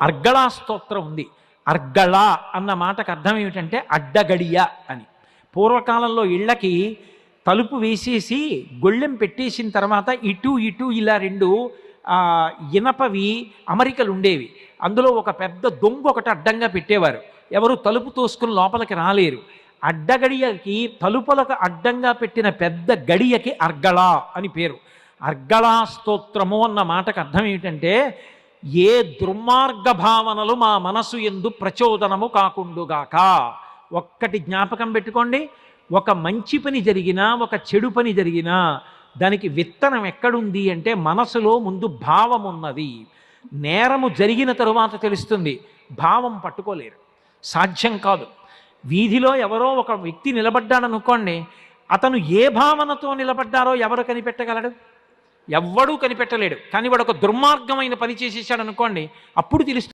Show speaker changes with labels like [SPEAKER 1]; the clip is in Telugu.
[SPEAKER 1] అర్గళా స్తోత్రం ఉంది. అర్గళ అన్న మాటకు అర్థం ఏమిటంటే అడ్డగడియ అని. పూర్వకాలంలో ఇళ్ళకి తలుపు వేసేసి గొళ్ళెం పెట్టేసిన తర్వాత ఇటు ఇటు ఇలా రెండు ఇనపవి అమరికలు ఉండేవి. అందులో ఒక పెద్ద దొంగ ఒకటి అడ్డంగా పెట్టేవారు. ఎవరు తలుపు తోసుకుని లోపలికి రాలేరు. అడ్డగడియకి తలుపులకు అడ్డంగా పెట్టిన పెద్ద గడియకి అర్గళ అని పేరు. అర్గళా స్తోత్రము అన్న మాటకు అర్థం ఏమిటంటే ఏ దుర్మార్గ భావనలు మా మనసు ఎందు ప్రచోదనము కాకుండుగాక. ఒక్కటి జ్ఞాపకం పెట్టుకోండి, ఒక మంచి పని జరిగినా ఒక చెడు పని జరిగినా దానికి విత్తనం ఎక్కడుంది అంటే మనసులో ముందు భావం ఉన్నది. నేరము జరిగిన తరువాత తెలుస్తుంది, భావం పట్టుకోలేరు, సాధ్యం కాదు. వీధిలో ఎవరో ఒక వ్యక్తి నిలబడ్డాడనుకోండి, అతను ఏ భావనతో నిలబడ్డారో ఎవరు కనిపెట్టగలడు? ఎవ్వడూ కనిపెట్టలేడు. కానీ వాడు ఒక దుర్మార్గమైన పని చేసేసాడు అనుకోండి, అప్పుడు తెలుస్తుంది